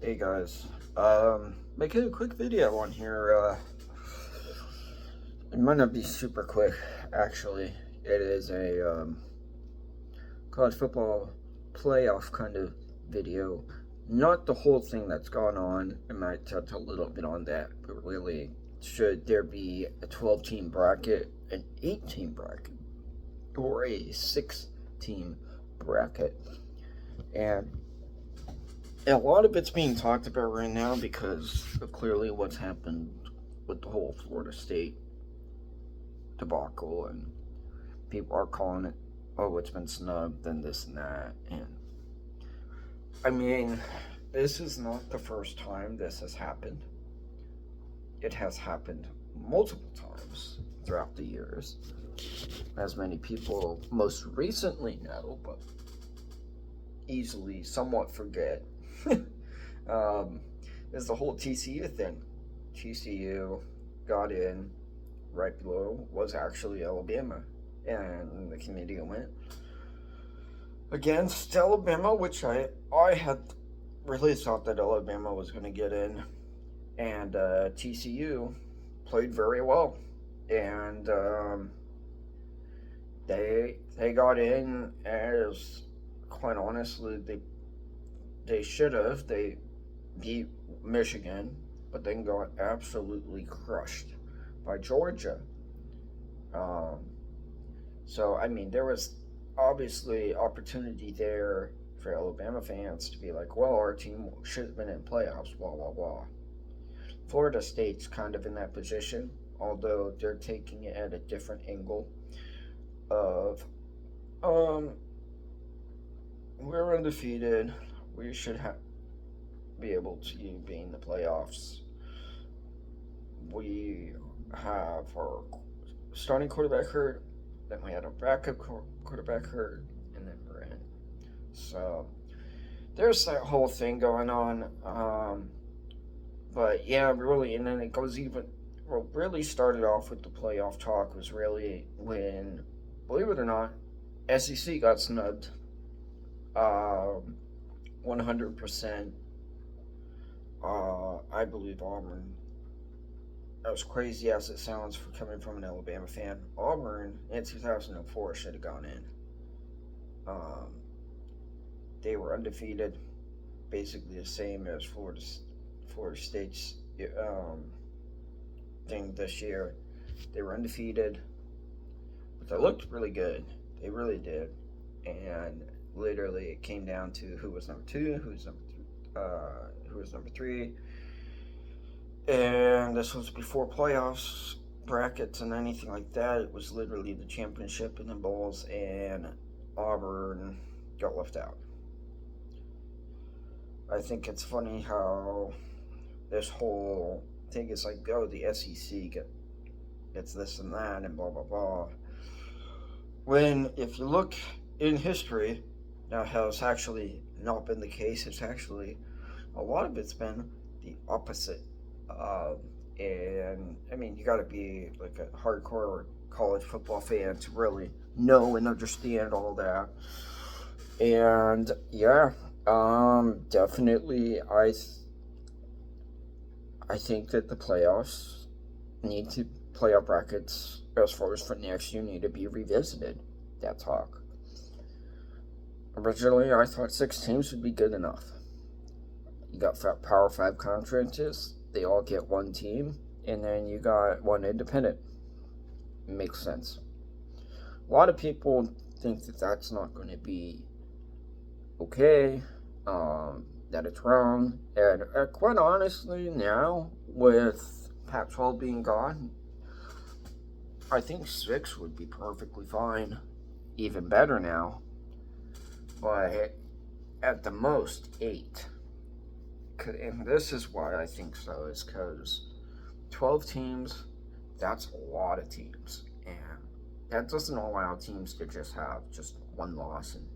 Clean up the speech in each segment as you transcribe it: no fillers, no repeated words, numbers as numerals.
Hey guys, making a quick video on here. It might not be super quick, actually. It is a college football playoff kind of video. Not the whole thing that's gone on. I might touch a little bit on that, but really, should there be a 12-team bracket, an 8-team bracket, or a 6-team bracket? And a lot of it's being talked about right now because of clearly what's happened with the whole Florida State debacle, and people are calling it, oh, it's been snubbed and this and that. And I mean, this is not the first time this has happened. It has happened multiple times throughout the years, as many people most recently know, but easily somewhat forget. Is the whole TCU thing. TCU got in right below was actually Alabama, and the committee went against Alabama, which I had really thought that Alabama was going to get in, and TCU played very well, and they got in as, quite honestly, they should have. They beat Michigan, but then got absolutely crushed by Georgia. Um, so, I mean, there was obviously opportunity there for Alabama fans to be like, well, our team should have been in playoffs, blah, blah, blah. Florida State's kind of in that position, although they're taking it at a different angle of, we're undefeated. We should be able to be in the playoffs. We have our starting quarterback hurt, then we had our backup quarterback hurt, and then we're in. So there's that whole thing going on. But yeah, really, and then it goes even. What really started off with the playoff talk was really when, believe it or not, SEC got snubbed. 100%. I believe Auburn, as crazy as it sounds for coming from an Alabama fan, Auburn in 2004 should have gone in. They were undefeated, basically the same as Florida State's thing this year. They were undefeated, but they looked really good. They really did, and literally it came down to who was number two, who was number three, and this was before playoffs, brackets, and anything like that. It was literally the championship and the bowls, and Auburn got left out. I think it's funny how this whole thing is like, oh, the SEC gets this and that, and blah, blah, blah. When, if you look in history, now how it's actually not been the case, it's actually, a lot of it's been the opposite. And I mean, you got to be like a hardcore college football fan to really know and understand all that. And yeah, definitely, I think that the playoffs playoff brackets as far as for next year need to be revisited. That talk. Originally, I thought 6 teams would be good enough. You got Power 5 conferences, they all get one team, and then you got one independent. It makes sense. A lot of people think that that's not going to be okay, that it's wrong, and quite honestly, now, with Pac-12 being gone, I think 6 would be perfectly fine, even better now, but at the most 8. And this is why I think so, is because 12 teams, that's a lot of teams, and that doesn't allow teams to just have just one loss and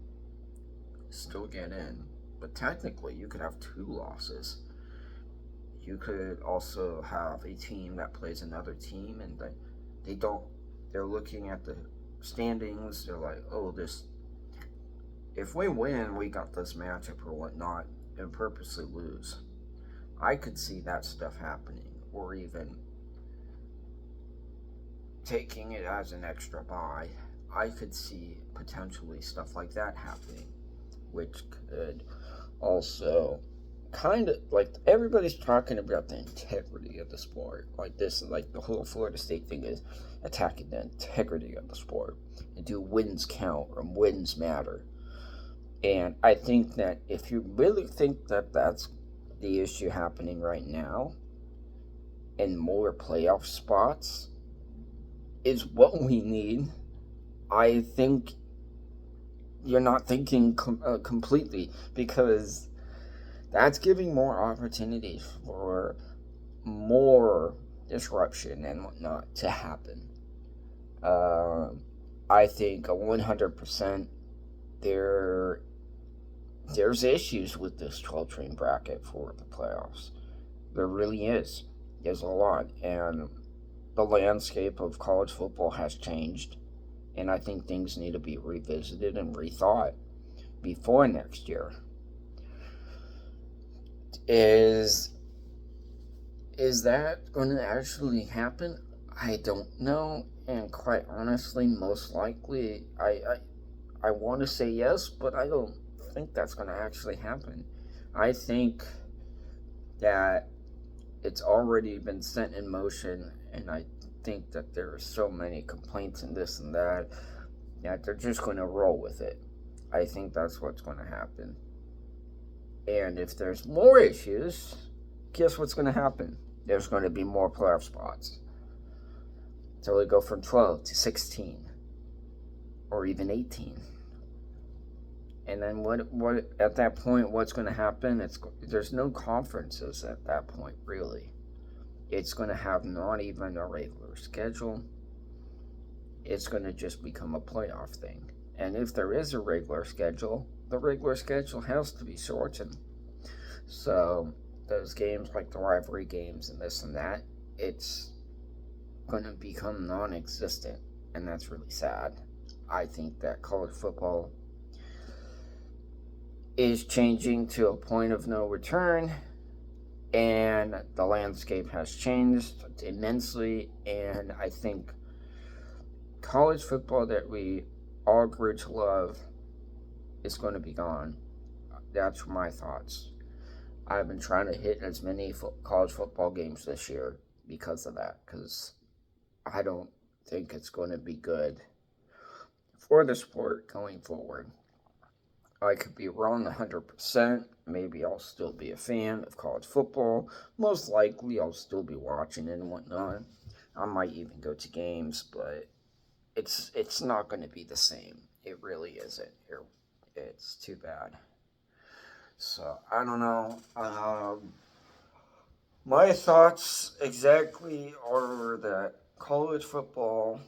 still get in. But technically, you could have 2 losses. You could also have a team that plays another team, and they're looking at the standings, they're like, oh, if we win, we got this matchup or whatnot, and purposely lose. I could see that stuff happening, or even taking it as an extra buy. I could see potentially stuff like that happening, which could also kind of like everybody's talking about the integrity of the sport. Like this, like the whole Florida State thing is attacking the integrity of the sport. And do wins count or wins matter? And I think that if you really think that that's the issue happening right now, and more playoff spots is what we need, I think you're not thinking completely, because that's giving more opportunities for more disruption and whatnot to happen. Uh, I think 100% there there's issues with this 12 team bracket for the playoffs. There really is. There's a lot, and the landscape of college football has changed, and I think things need to be revisited and rethought before next year. Is that going to actually happen? I don't know, and quite honestly, most likely, I want to say yes, but I don't think that's going to actually happen. I think that it's already been set in motion, and I think that there are so many complaints and this and that they're just going to roll with it. I think that's what's going to happen. And if there's more issues, guess what's going to happen? There's going to be more playoff spots. So we go from 12 to 16 or even 18. And then what at that point what's going to happen? There's no conferences at that point, really. It's going to have not even a regular schedule. It's going to just become a playoff thing. And if there is a regular schedule, the regular schedule has to be shortened. So those games like the rivalry games and this and that, it's going to become non-existent, and that's really sad. I think that college football is changing to a point of no return, and the landscape has changed immensely, and I think college football that we all grew to love is going to be gone. That's my thoughts. I've been trying to hit as many college football games this year because of that, because I don't think it's going to be good for the sport going forward. I could be wrong 100%. Maybe I'll still be a fan of college football. Most likely, I'll still be watching it and whatnot. I might even go to games, but it's not going to be the same. It really isn't. It's too bad. So I don't know. My thoughts exactly are that college football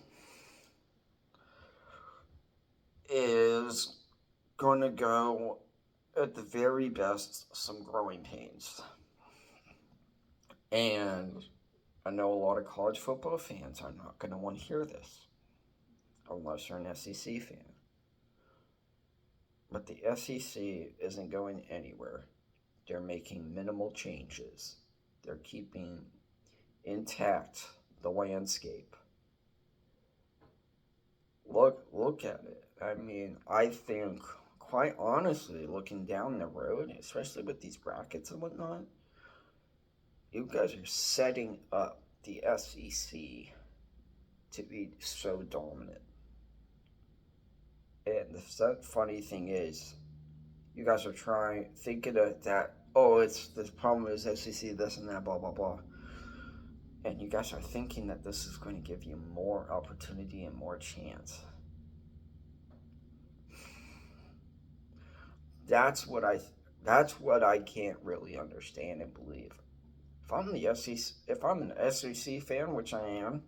is going to go, at the very best, some growing pains. And I know a lot of college football fans are not going to want to hear this unless you're an SEC fan. But the SEC isn't going anywhere. They're making minimal changes. They're keeping intact the landscape. Look at it. I mean, I think, quite honestly, looking down the road, especially with these brackets and whatnot, you guys are setting up the SEC to be so dominant. And the funny thing is, you guys are thinking of that, oh, it's the problem is SEC, this and that, blah, blah, blah. And you guys are thinking that this is going to give you more opportunity and more chance. That's what I can't really understand and believe. If I'm an SEC fan, which I am,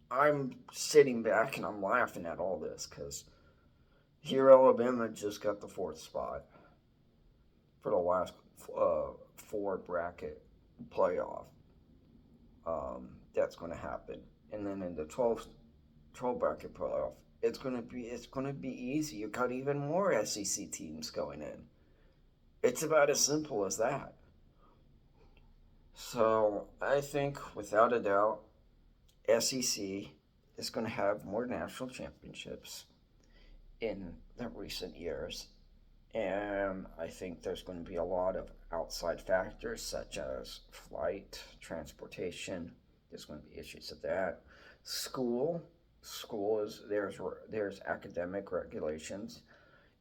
I'm sitting back and I'm laughing at all this, because here Alabama just got the 4th spot for the last 4 bracket playoff. That's going to happen, and then in the 12 bracket playoff, it's going to be easy. You got even more SEC teams going in. It's about as simple as that. So I think, without a doubt, SEC is going to have more national championships in the recent years. And I think there's going to be a lot of outside factors such as flight, transportation. There's going to be issues with that. School, school is there's academic regulations.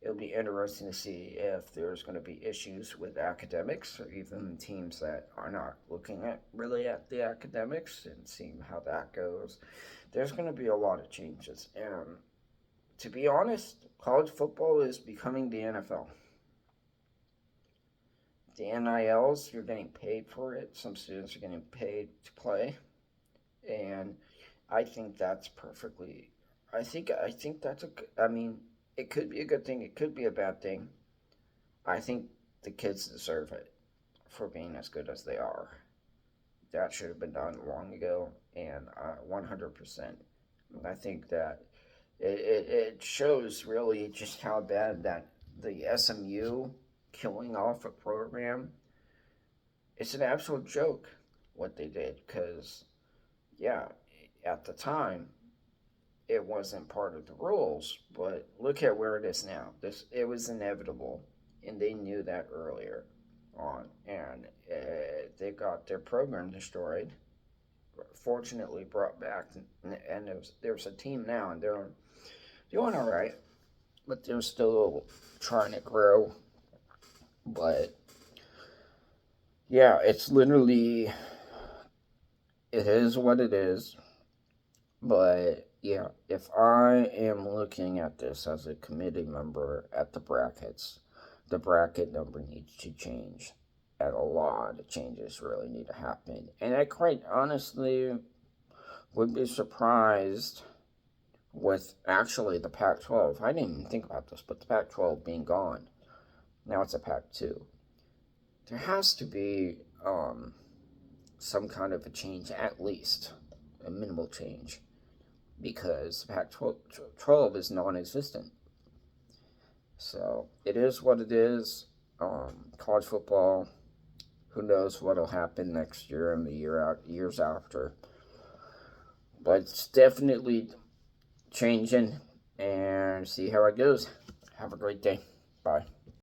It'll be interesting to see if there's going to be issues with academics or even teams that are not looking at really at the academics and seeing how that goes. There's going to be a lot of changes, and to be honest, college football is becoming the NFL. The NILs, you're getting paid for it. Some students are getting paid to play, and I think that's perfectly. I think that's a. I mean, it could be a good thing. It could be a bad thing. I think the kids deserve it for being as good as they are. That should have been done long ago, and 100%. I think that it shows really just how bad that the SMU killing off a program. It's an absolute joke what they did because, yeah, at the time it wasn't part of the rules, but look at where it is now. This it was inevitable, and they knew that earlier on, and they got their program destroyed. Fortunately, brought back, and there's a team now, and they're doing all right, but they're still trying to grow. But yeah, it's literally it is what it is. But yeah, if I am looking at this as a committee member at the bracket number needs to change. And a lot of changes really need to happen. And I quite honestly would be surprised with actually the Pac 12. I didn't even think about this, but the Pac 12 being gone. Now it's a Pac 2. There has to be some kind of a change, at least a minimal change, because Pac 12 is non existent. So it is what it is. College football, who knows what'll happen next year and the years after. But it's definitely changing, and see how it goes. Have a great day. Bye.